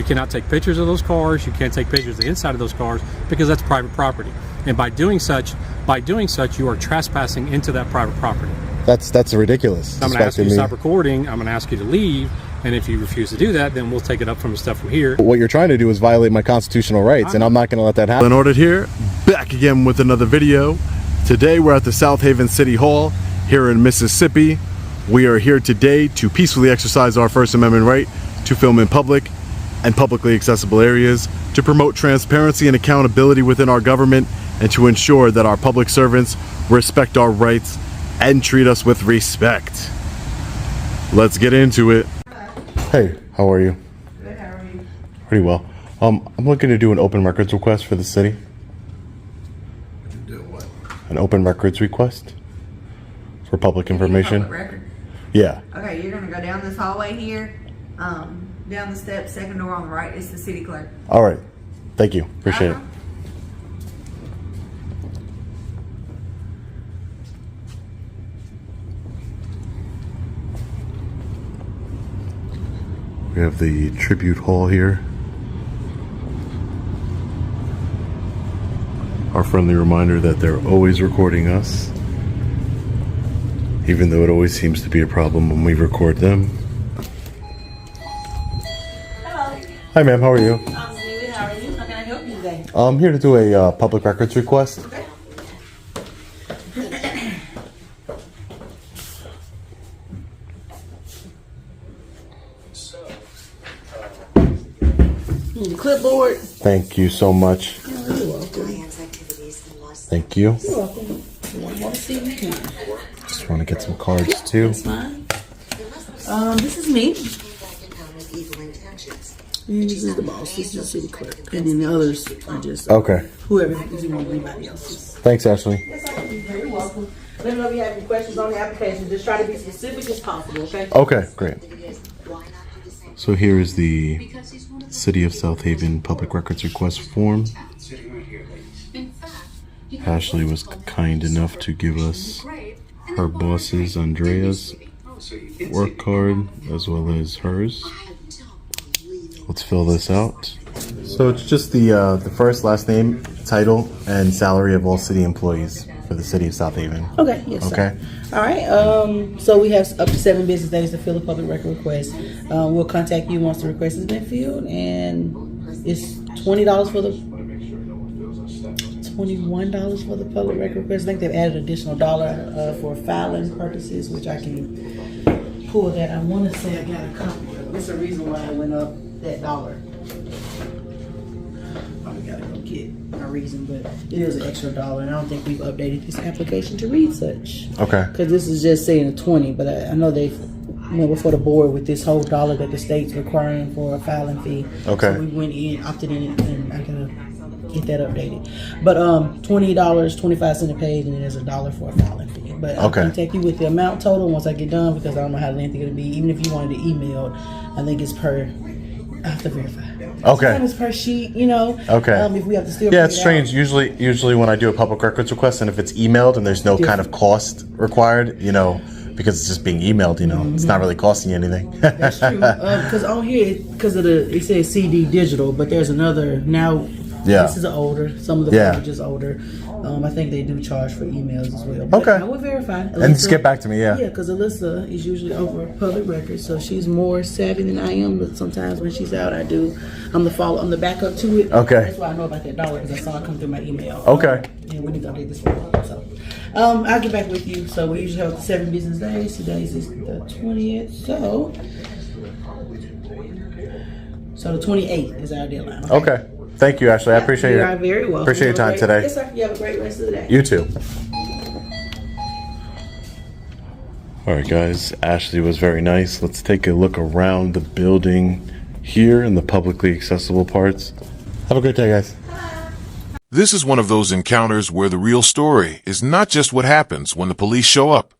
You cannot take pictures of those cars. You can't take pictures of the inside of those cars because that's private property. And by doing such, you are trespassing into that private property. That's ridiculous. I'm going to ask you to stop recording. I'm going to ask you to leave. And if you refuse to do that, then we'll take it up from the stuff from here. What you're trying to do is violate my constitutional rights, and I'm not going to let that happen. Audit here, back again with another video. Today we're at the Southaven City Hall here in Mississippi. We are here today to peacefully exercise our First Amendment right to film in public and publicly accessible areas, to promote transparency and accountability within our government, and to ensure that our public servants respect our rights and treat us with respect. Let's get into it. Hey, how are you? Good, how are you? Pretty well. I'm looking to do an open records request for the city. Do what? An open records request for public information. Public record. Yeah. Okay, you're gonna go down this hallway here, down the steps, second door on the right. It's the city clerk. All right. Thank you. Appreciate it. We have the tribute hall here. Our friendly reminder that they're always recording us, even though it always seems to be a problem when we record them. Hello. Hi, ma'am. How are you? I'm good. How are you? How can I help you today? I'm here to do a public records request. Okay. The clipboard. Thank you so much. You're welcome. Thank you. You're welcome. One more thing you can. Just want to get some cards too. That's fine. This is me. And this is the boss. This is the city clerk. And then the others are just Okay. whoever you want anybody else's. Thanks, Ashley. Yes, sir. You're very welcome. Let me know if you have any questions on the application. Just try to be specific as possible, okay? Okay, great. So here is the City of Southaven Public Records Request form. Ashley was kind enough to give us her boss's, Andrea's, work card as well as hers. Let's fill this out. So it's just the first, last name, title, and salary of all city employees for the City of Southaven. Okay, yes, sir. Okay. All right, so we have up to 7 business days to fill a public record request. We'll contact you once the request has been filled, and it's $20 for the $21 for the public record request. I think they've added an additional dollar for filing purposes, which I can pull that. I want to say I got a copy of it. There's a reason why it went up that dollar. I gotta go get my reason, but it is an extra dollar, and I don't think we've updated this application to read such. Okay. Because this is just saying a 20, but I know they've went before the board with this whole dollar that the state's requiring for a filing fee. Okay. So we went in, opted in, and I gotta get that updated. But $20, 25 cents a page, and then there's a dollar for a filing fee. But I'll contact you with the amount total once I get done, because I don't know how lengthy it'll be. Even if you wanted to email, I think it's per. I have to verify. Okay. Sometimes it's per sheet, you know. Okay. If we have to still. Yeah, it's strange. Usually when I do a public records request, and if it's emailed and there's no kind of cost required, you know, because it's just being emailed, you know, it's not really costing you anything. That's true. Because on here, because of it says CD digital, but there's another now. Yeah. This is older. Some of the verbiage is older. I think they do charge for emails as well. But I will verify. Alyssa, And just get back to me, yeah. Yeah, because Alyssa is usually over public records, so she's more savvy than I am. But sometimes when she's out, I'm the backup to it. Okay. That's why I know about that dollar, because I saw it come through my email. Okay. And we need to update this form. So, I'll get back with you. So we usually have 7 business days. Today's is the 20th. So the 28th is our deadline. Okay. Thank you, Ashley. I appreciate You are very welcome. Appreciate your time today. Yes, sir. You have a great rest of the day. You too. All right, guys. Ashley was very nice. Let's take a look around the building here in the publicly accessible parts. Have a great day, guys. This is one of those encounters where the real story is not just what happens when the police show up.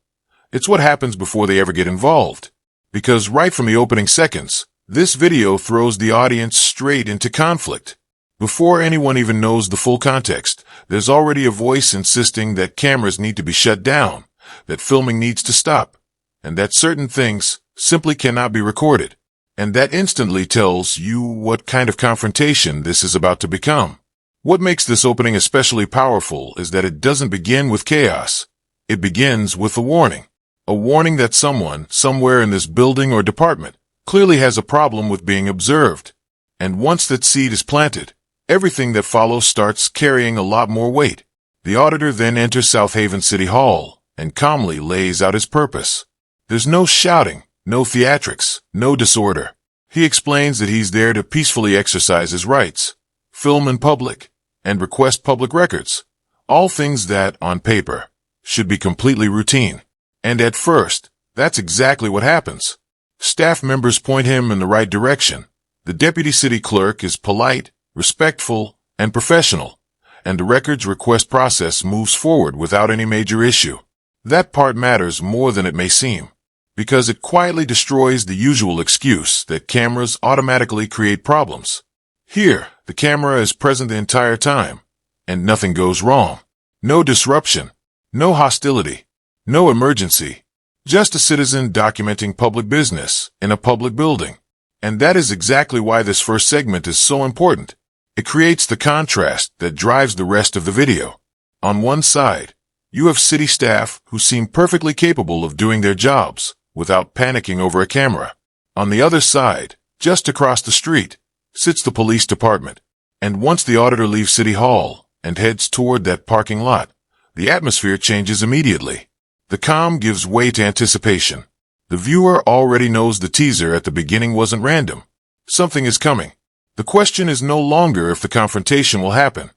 It's what happens before they ever get involved. Because right from the opening seconds, this video throws the audience straight into conflict. Before anyone even knows the full context, there's already a voice insisting that cameras need to be shut down, that filming needs to stop, and that certain things simply cannot be recorded. And that instantly tells you what kind of confrontation this is about to become. What makes this opening especially powerful is that it doesn't begin with chaos. It begins with a warning. A warning that someone, somewhere in this building or department, clearly has a problem with being observed. And once that seed is planted, everything that follows starts carrying a lot more weight. The auditor then enters Southaven City Hall and calmly lays out his purpose. There's no shouting, no theatrics, no disorder. He explains that he's there to peacefully exercise his rights, film in public, and request public records. All things that, on paper, should be completely routine. And at first, that's exactly what happens. Staff members point him in the right direction. The deputy city clerk is polite, respectful, and professional, and the records request process moves forward without any major issue. That part matters more than it may seem, because it quietly destroys the usual excuse that cameras automatically create problems. Here, the camera is present the entire time, and nothing goes wrong. No disruption, no hostility, no emergency, just a citizen documenting public business in a public building. And that is exactly why this first segment is so important. It creates the contrast that drives the rest of the video. On one side, you have city staff who seem perfectly capable of doing their jobs without panicking over a camera. On the other side, just across the street, sits the police department. And once the auditor leaves City Hall and heads toward that parking lot, the atmosphere changes immediately. The calm gives way to anticipation. The viewer already knows the teaser at the beginning wasn't random. Something is coming. The question is no longer if the confrontation will happen.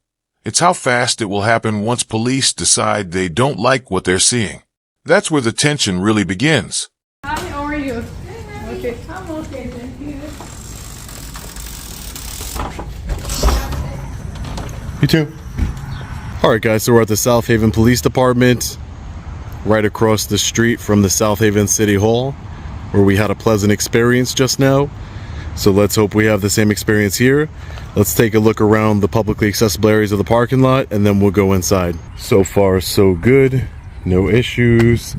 It's how fast it will happen once police decide they don't like what they're seeing. That's where the tension really begins. Hi, how are you? Okay, I'm okay, thank you. You too. All right, guys, so we're at the Southaven Police Department, right across the street from the Southaven City Hall, where we had a pleasant experience just now. So let's hope we have the same experience here. Let's take a look around the publicly accessible areas of the parking lot, and then we'll go inside. So far, so good. No issues.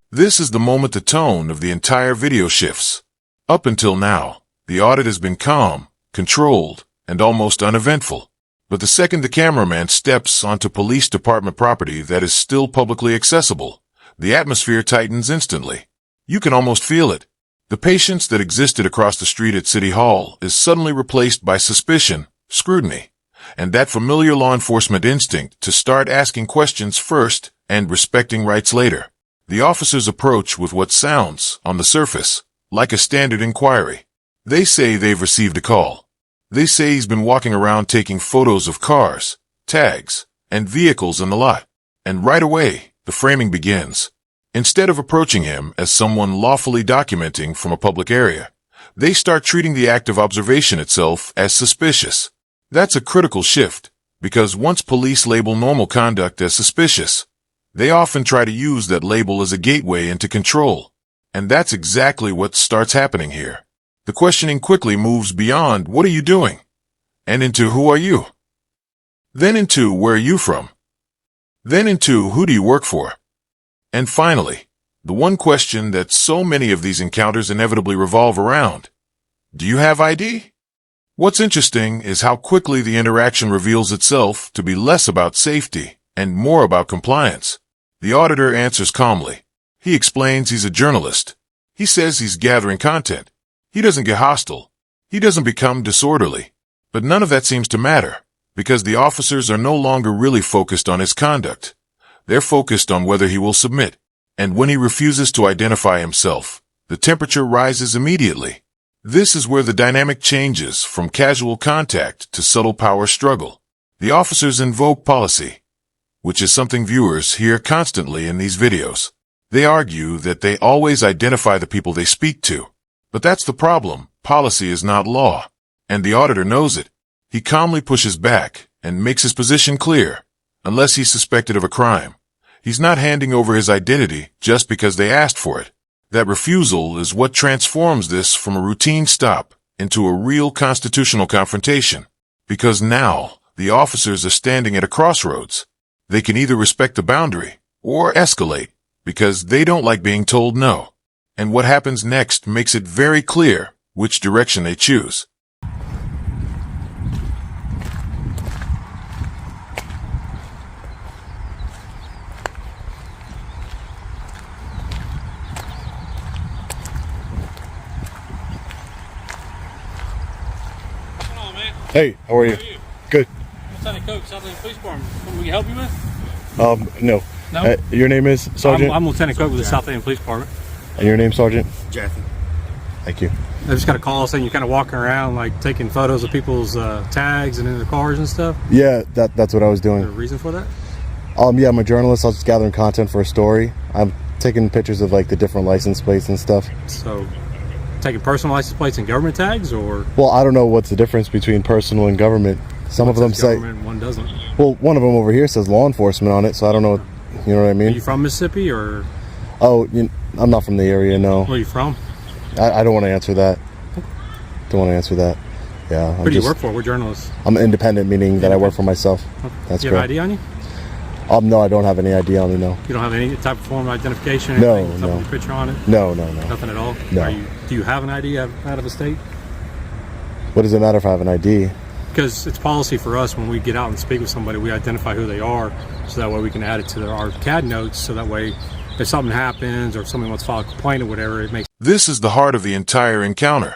This is the moment the tone of the entire video shifts. Up until now, the audit has been calm, controlled, and almost uneventful. But the second the cameraman steps onto police department property that is still publicly accessible, the atmosphere tightens instantly. You can almost feel it. The patience that existed across the street at City Hall is suddenly replaced by suspicion, scrutiny, and that familiar law enforcement instinct to start asking questions first and respecting rights later. The officers approach with what sounds, on the surface, like a standard inquiry. They say they've received a call. They say he's been walking around taking photos of cars, tags, and vehicles in the lot. And right away, the framing begins. Instead of approaching him as someone lawfully documenting from a public area, they start treating the act of observation itself as suspicious. That's a critical shift, because once police label normal conduct as suspicious, they often try to use that label as a gateway into control. And that's exactly what starts happening here. The questioning quickly moves beyond "what are you doing?" and into "who are you?" Then into "where are you from?" Then into "who do you work for?" And finally, the one question that so many of these encounters inevitably revolve around: do you have ID? What's interesting is how quickly the interaction reveals itself to be less about safety and more about compliance. The auditor answers calmly. He explains he's a journalist. He says he's gathering content. He doesn't get hostile. He doesn't become disorderly. But none of that seems to matter, because the officers are no longer really focused on his conduct. They're focused on whether he will submit. And when he refuses to identify himself, the temperature rises immediately. This is where the dynamic changes from casual contact to subtle power struggle. The officers invoke policy, which is something viewers hear constantly in these videos. They argue that they always identify the people they speak to. But that's the problem. Policy is not law. And the auditor knows it. He calmly pushes back and makes his position clear. Unless he's suspected of a crime, he's not handing over his identity just because they asked for it. That refusal is what transforms this from a routine stop into a real constitutional confrontation. Because now, the officers are standing at a crossroads. They can either respect the boundary or escalate, because they don't like being told no. And what happens next makes it very clear which direction they choose. Hey, how are you? Good. Lieutenant Coke, Southaven Police Department. Something we can help you with? No. No? Your name is Sergeant? I'm Lieutenant Coke with the Southaven Police Department. And your name, Sergeant? Jackie. Thank you. I just got a call saying you're kind of walking around, like taking photos of people's tags and in their cars and stuff. Yeah, that's what I was Is there a doing. reason for that? Yeah, I'm a journalist. I was just gathering content for a story. I'm taking pictures of like the different license plates and stuff. So, taking personal license plates and government tags, or Well, I don't know what's the difference between personal and government. Some of them say, government, one doesn't. well, one of them over here says law enforcement on it, so I don't know. You know what I Are mean? you from Mississippi, or Oh, I'm not from the area. No, where are you from? I don't want to answer that. Don't want to answer that. Yeah, Who do you work for? We're journalists. I'm independent, meaning that I work for myself. That's Do you have correct. an ID on you? No, I don't have any ID on me. No, You don't have any type of form of identification? No, anything, something no. with your picture on it? no. Nothing at all? No. Do you have an ID out of a state? What does it matter if I have an ID? Because it's policy for us when we get out and speak with somebody, we identify who they are, so that way we can add it to our CAD notes, so that way if something happens or if somebody wants to file a complaint or whatever, it makes This is the heart of the entire encounter.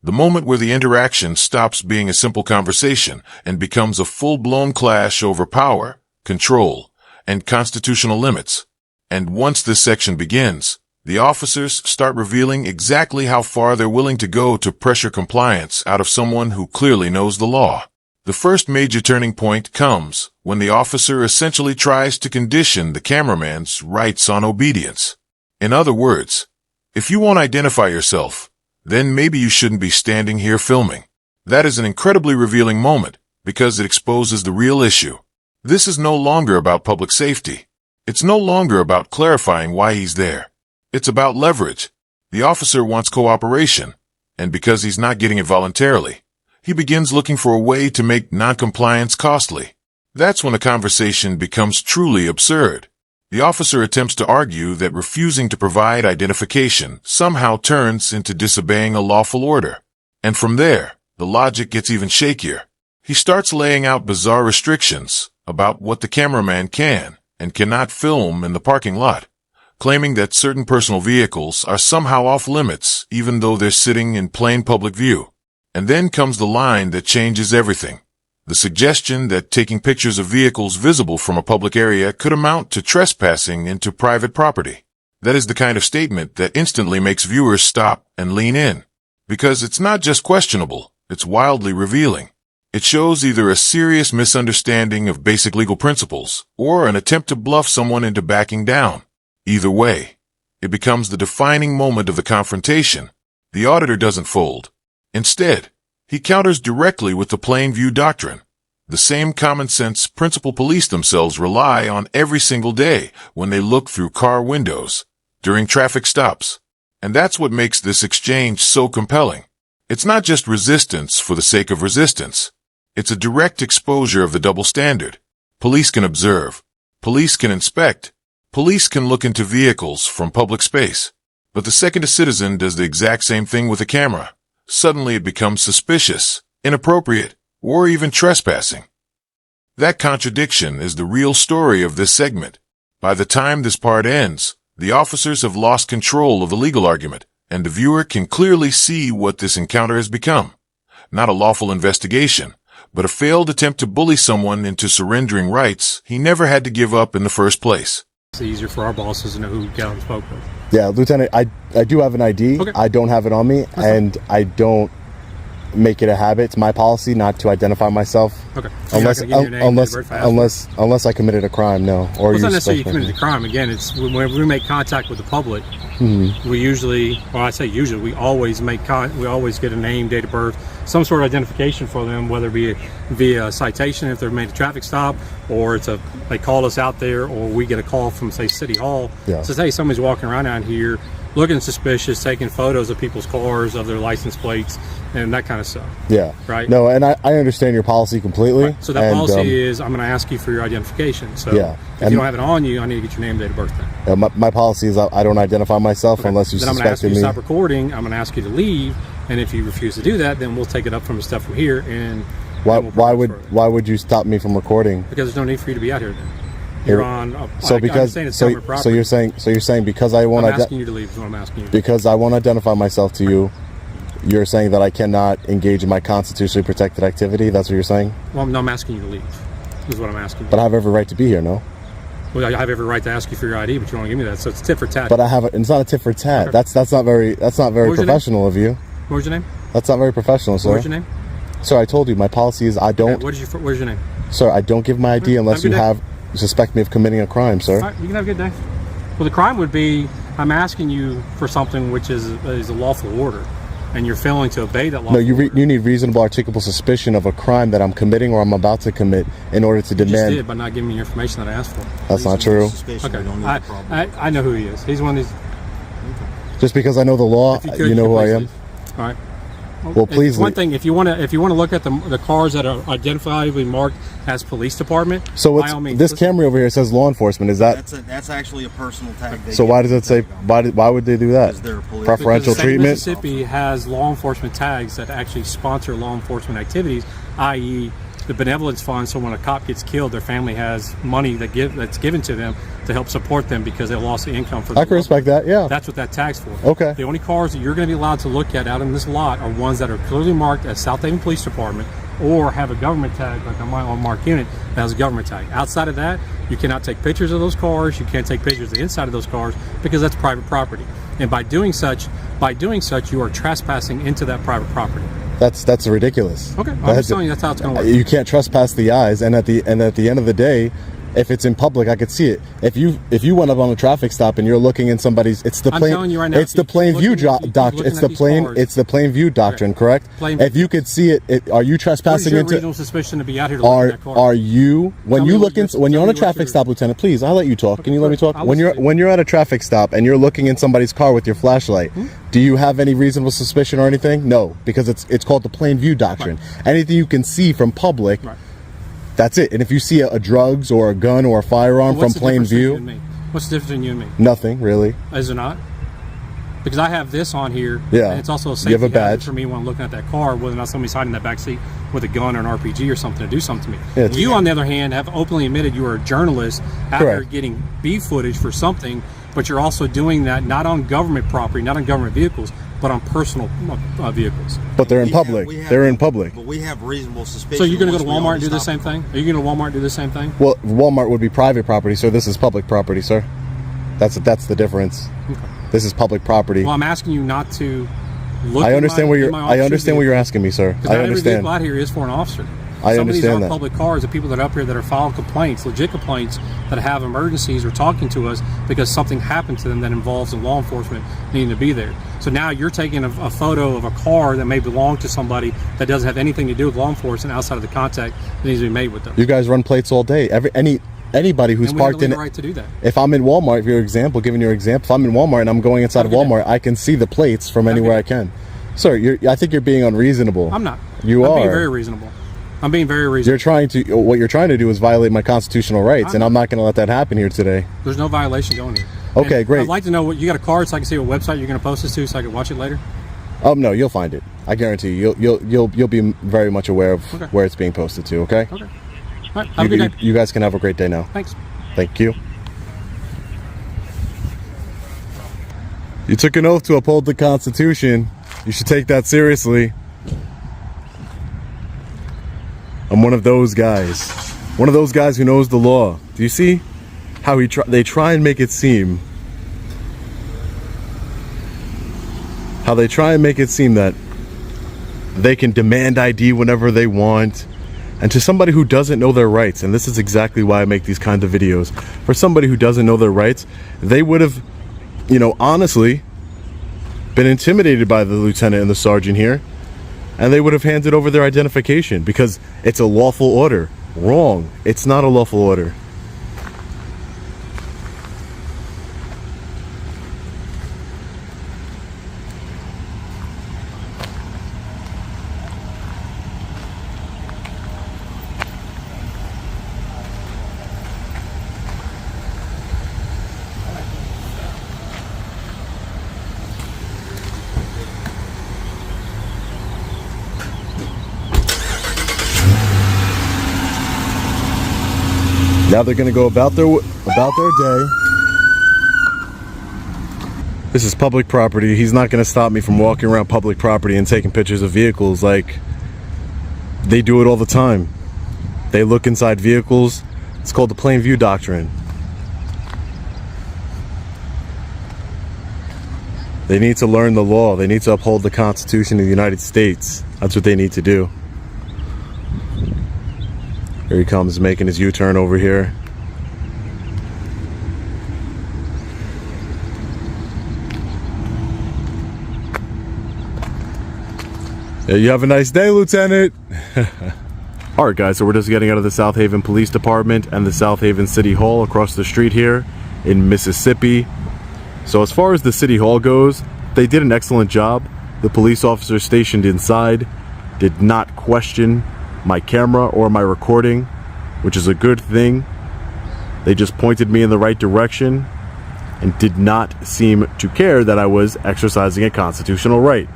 The moment where the interaction stops being a simple conversation and becomes a full-blown clash over power, control, and constitutional limits. And once this section begins, the officers start revealing exactly how far they're willing to go to pressure compliance out of someone who clearly knows the law. The first major turning point comes when the officer essentially tries to condition the cameraman's rights on obedience. In other words, if you won't identify yourself, then maybe you shouldn't be standing here filming. That is an incredibly revealing moment because it exposes the real issue. This is no longer about public safety. It's no longer about clarifying why he's there. It's about leverage. The officer wants cooperation, and because he's not getting it voluntarily, he begins looking for a way to make noncompliance costly. That's when the conversation becomes truly absurd. The officer attempts to argue that refusing to provide identification somehow turns into disobeying a lawful order. And from there, the logic gets even shakier. He starts laying out bizarre restrictions about what the cameraman can and cannot film in the parking lot, claiming that certain personal vehicles are somehow off limits even though they're sitting in plain public view. And then comes the line that changes everything. The suggestion that taking pictures of vehicles visible from a public area could amount to trespassing into private property. That is the kind of statement that instantly makes viewers stop and lean in. Because it's not just questionable, it's wildly revealing. It shows either a serious misunderstanding of basic legal principles or an attempt to bluff someone into backing down. Either way, it becomes the defining moment of the confrontation. The auditor doesn't fold. Instead, he counters directly with the plain view doctrine, the same common sense principle police themselves rely on every single day when they look through car windows, during traffic stops. And that's what makes this exchange so compelling. It's not just resistance for the sake of resistance. It's a direct exposure of the double standard. Police can observe. Police can inspect. Police can look into vehicles from public space. But the second a citizen does the exact same thing with a camera, suddenly it becomes suspicious, inappropriate, or even trespassing. That contradiction is the real story of this segment. By the time this part ends, the officers have lost control of the legal argument, and the viewer can clearly see what this encounter has become. Not a lawful investigation, but a failed attempt to bully someone into surrendering rights he never had to give up in the first place. It's easier for our bosses to know who we got and spoke with. Yeah, Lieutenant, I do have an ID. Okay. I don't have it on me, and I don't make it a habit. It's my policy not to identify myself. Okay. So you're not gonna give your name to the bird fast? Unless I committed a crime, no. Or Well, it's you not necessarily you suspect me. committed a crime. Again, it's whenever we make contact with the public, Mm-hmm. we usually, well, I say usually, we always we always get a name, date of birth, some sort of identification for them, whether it be via citation if they've made a traffic stop, or they call us out there, or we get a call from, say, City Hall. Yeah. Says, hey, somebody's walking around out here looking suspicious, taking photos of people's cars, of their license plates, and that kind of stuff. Yeah. Right. No, and I understand your policy completely. Right. So that and, policy is, I'm going to ask you for your identification. So Yeah. if And- you don't have it on you, I need to get your name, date of birth then. my policy is I don't identify myself unless you Then I'm going to ask you suspected to me. stop recording. I'm going to ask you to leave. And if you refuse to do that, then we'll take it up from the stuff from here. And why would you stop me from recording? Because there's no need for you to be out here. Then you're on. So you're saying because I want I'm asking you to leave. Is what I'm asking you. Because I want to identify myself to you. You're saying that I cannot engage in my constitutionally protected activity. That's what you're saying. Well, no, I'm asking you to leave. Is what I'm asking you. But I have every right to be here. No. Well, I have every right to ask you for your ID, but you don't want to give me that. So it's tit for tat. But it's not a tit for tat. Okay. That's not very professional of you. What was your name? That's not very professional, sir. What was your name? Sir, I told you my policy is I don't. Okay, where's your name? Sir, I don't give my ID unless you suspect me of committing a crime, sir. All right, you can have a good day. Well, the crime would be I'm asking you for something which is a lawful order, and you're failing to obey that law. No, you need reasonable articulable suspicion of a crime that I'm committing or I'm about to commit in order to demand. You just did by not giving me the information that I asked for. That's not true. Okay, I know who he is. He's one of these. Just because I know the law, you know who I am. Leave. All right. Well, please. One thing, if you want to look at the cars that are identifiably marked as police department. So by all means, this Camry over here says law enforcement. Is that? That's actually a personal tag. So why does it say? Why would they do that? Preferential treatment. Mississippi has law enforcement tags that actually sponsor law enforcement activities, i.e., the benevolence fund. So when a cop gets killed, their family has money that's given to them to help support them because they lost the income for. I can respect that. Yeah, that's what that tag's for. Okay. The only cars that you're going to be allowed to look at out in this lot are ones that are clearly marked as Southaven Police Department or have a government tag, like on my own marked unit that has a government tag. Outside of that, you cannot take pictures of those cars. You can't take pictures of the inside of those cars because that's private property. And by doing such, you are trespassing into that private property. That's ridiculous. Okay, I'm just telling you that's how it's going to work. You can't trespass the eyes, and at the end of the day, if it's in public, I could see it. If you went up on a traffic stop and you're looking in somebody's, it's the plain. I'm telling you right now, it's the plain view doctrine. It's the plain view doctrine, correct? If you could see it, are you trespassing into? What is your reasonable suspicion to be out here to look at that car? Are you when you're on a traffic stop, Lieutenant? Please, I'll let you talk. Can you let me talk? When you're at a traffic stop and you're looking in somebody's car with your flashlight, do you have any reasonable suspicion or anything? No, because it's called the plain view doctrine. Right. Anything you can see from public. Right. That's it. And if you see a drugs or a gun or a firearm from plain view, what's the difference between you and me? Nothing really. Is it not? Because I have this on here. Yeah. And it's also a safety badge for me when I'm looking at that car, whether or not somebody's hiding in that back seat with a gun or an RPG or something to do something to me. Yeah, you, on the other hand, have openly admitted you are a journalist out there getting B footage for something, but you're also doing that not on government property, not on government vehicles, but on personal vehicles. But they're in public. They're in public. But we have reasonable suspicion. So you're going to go to Walmart and do the same thing? Are you going to Walmart and do the same thing? Well, Walmart would be private property, so this is public property, sir. That's the difference. Okay. This is public property. Well, I'm asking you not to look. I understand what you're asking me, sir. I understand. Every vehicle out here is for an officer. I understand that. Some of these are public cars, the people that are up here that are filing complaints, legit complaints, that have emergencies or talking to us because something happened to them that involves law enforcement needing to be there. So now you're taking a photo of a car that may belong to somebody that doesn't have anything to do with law enforcement outside of the contact that needs to be made with them. You guys run plates all day. Anybody who's parked in the right to do that. If I'm in Walmart, giving your example, if I'm in Walmart and I'm going inside of Walmart, I can see the plates from anywhere I can. Sir, I think you're being unreasonable. I'm not. I'm being very reasonable. I'm being very reasonable. What you're trying to do is violate my constitutional rights, and I'm not going to let that happen here today. There's no violation going here. Okay, and great. I'd like to know what you got a card so I can see what website you're going to post this to so I can watch it later. No, you'll find it. I guarantee you. You'll be very much aware of where it's being posted to. Okay. Okay. All right. Have a good day. You guys can have a great day now. Thanks. Thank you. You took an oath to uphold the Constitution. You should take that seriously. I'm one of those guys. One of those guys who knows the law. Do you see how they try and make it seem? How they try and make it seem that they can demand ID whenever they want. And to somebody who doesn't know their rights, and this is exactly why I make these kinds of videos, for somebody who doesn't know their rights, they would have, honestly, been intimidated by the lieutenant and the sergeant here, and they would have handed over their identification because it's a lawful order. Wrong. It's not a lawful order. Now they're going to go about their day. This is public property. He's not going to stop me from walking around public property and taking pictures of vehicles like they do it all the time. They look inside vehicles. It's called the plain view doctrine. They need to learn the law. They need to uphold the Constitution of the United States. That's what they need to do. Here he comes, making his U-turn over here. Yeah, you have a nice day, Lieutenant. Alright guys, so we're just getting out of the Southaven Police Department and the Southaven City Hall across the street here in Mississippi. So as far as the City Hall goes, they did an excellent job. The police officers stationed inside did not question my camera or my recording, which is a good thing. They just pointed me in the right direction and did not seem to care that I was exercising a constitutional right.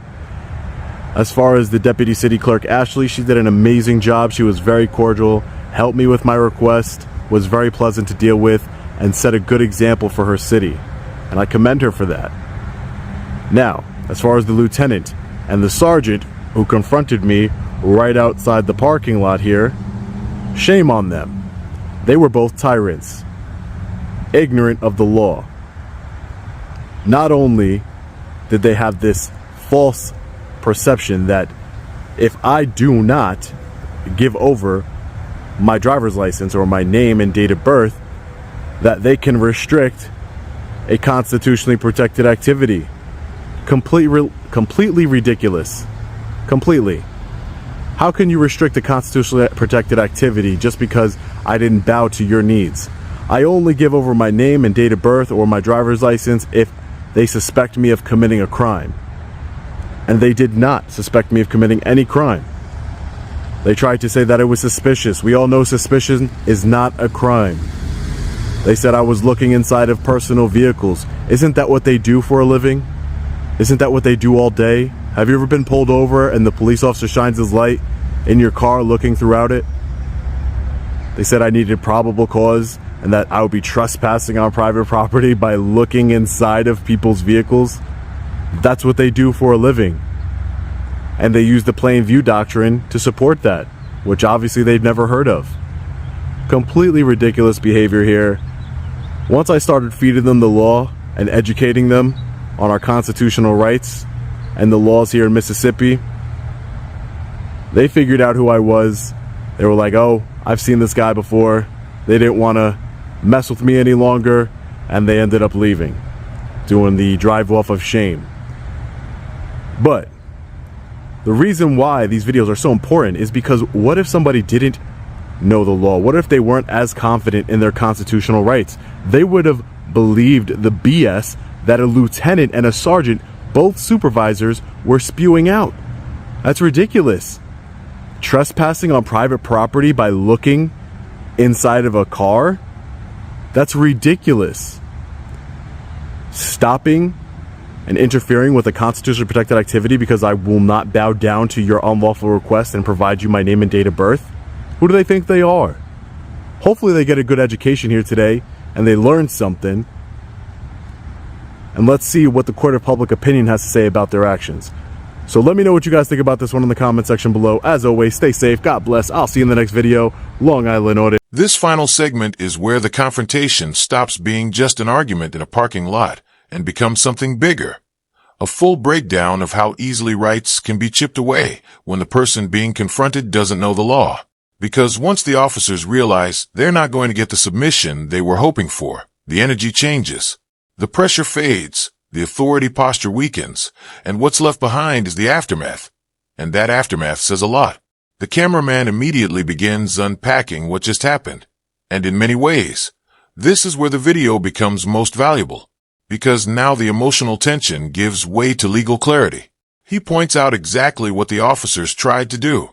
As far as the Deputy City Clerk Ashley, she did an amazing job. She was very cordial, helped me with my request, was very pleasant to deal with, and set a good example for her city. And I commend her for that. Now, as far as the lieutenant and the sergeant who confronted me right outside the parking lot here, shame on them. They were both tyrants, ignorant of the law. Not only did they have this false perception that if I do not give over my driver's license or my name and date of birth, that they can restrict a constitutionally protected activity. Completely ridiculous. Completely. How can you restrict a constitutionally protected activity just because I didn't bow to your needs? I only give over my name and date of birth or my driver's license if they suspect me of committing a crime. And they did not suspect me of committing any crime. They tried to say that it was suspicious. We all know suspicion is not a crime. They said I was looking inside of personal vehicles. Isn't that what they do for a living? Isn't that what they do all day? Have you ever been pulled over and the police officer shines his light in your car looking throughout it? They said I needed probable cause and that I would be trespassing on private property by looking inside of people's vehicles. That's what they do for a living. And they use the plain view doctrine to support that, which obviously they've never heard of. Completely ridiculous behavior here. Once I started feeding them the law and educating them on our constitutional rights and the laws here in Mississippi, they figured out who I was. They were like, oh, I've seen this guy before. They didn't want to mess with me any longer, and they ended up leaving, doing the drive off of shame. But the reason why these videos are so important is because what if somebody didn't know the law? What if they weren't as confident in their constitutional rights? They would have believed the BS that a lieutenant and a sergeant, both supervisors, were spewing out. That's ridiculous. Trespassing on private property by looking inside of a car? That's ridiculous. Stopping and interfering with a constitutionally protected activity because I will not bow down to your unlawful request and provide you my name and date of birth? Who do they think they are? Hopefully they get a good education here today and they learn something. And let's see what the court of public opinion has to say about their actions. So let me know what you guys think about this one in the comment section below. As always, stay safe. God bless. I'll see you in the next video. Long Island Audit. This final segment is where the confrontation stops being just an argument in a parking lot and becomes something bigger. A full breakdown of how easily rights can be chipped away when the person being confronted doesn't know the law. Because once the officers realize they're not going to get the submission they were hoping for, the energy changes. The pressure fades, the authority posture weakens, and what's left behind is the aftermath. And that aftermath says a lot. The cameraman immediately begins unpacking what just happened. And in many ways, this is where the video becomes most valuable. Because now the emotional tension gives way to legal clarity. He points out exactly what the officers tried to do.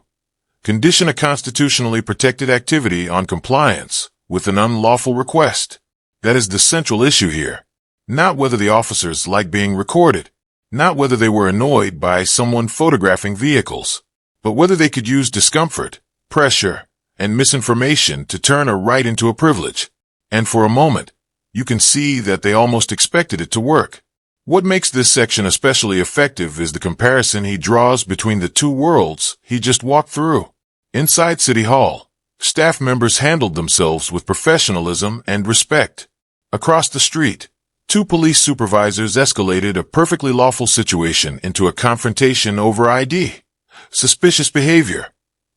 Condition a constitutionally protected activity on compliance with an unlawful request. That is the central issue here. Not whether the officers like being recorded. Not whether they were annoyed by someone photographing vehicles. But whether they could use discomfort, pressure, and misinformation to turn a right into a privilege. And for a moment, you can see that they almost expected it to work. What makes this section especially effective is the comparison he draws between the two worlds he just walked through. Inside City Hall, staff members handled themselves with professionalism and respect. Across the street, two police supervisors escalated a perfectly lawful situation into a confrontation over ID, suspicious behavior,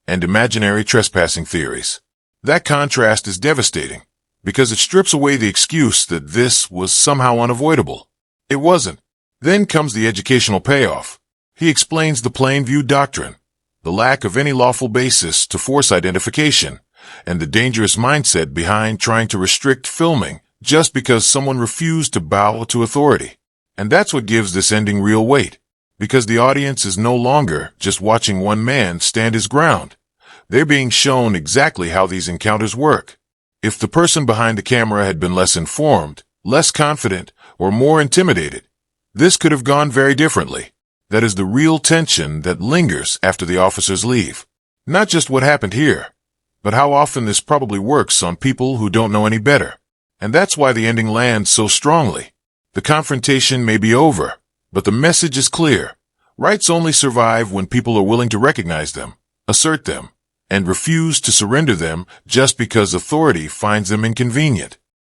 and imaginary trespassing theories. That contrast is devastating, because it strips away the excuse that this was somehow unavoidable. It wasn't. Then comes the educational payoff. He explains the plain view doctrine, the lack of any lawful basis to force identification, and the dangerous mindset behind trying to restrict filming just because someone refused to bow to authority. And that's what gives this ending real weight, because the audience is no longer just watching one man stand his ground. They're being shown exactly how these encounters work. If the person behind the camera had been less informed, less confident, or more intimidated, this could have gone very differently. That is the real tension that lingers after the officers leave. Not just what happened here, but how often this probably works on people who don't know any better. And that's why the ending lands so strongly. The confrontation may be over, but the message is clear. Rights only survive when people are willing to recognize them, assert them, and refuse to surrender them just because authority finds them inconvenient.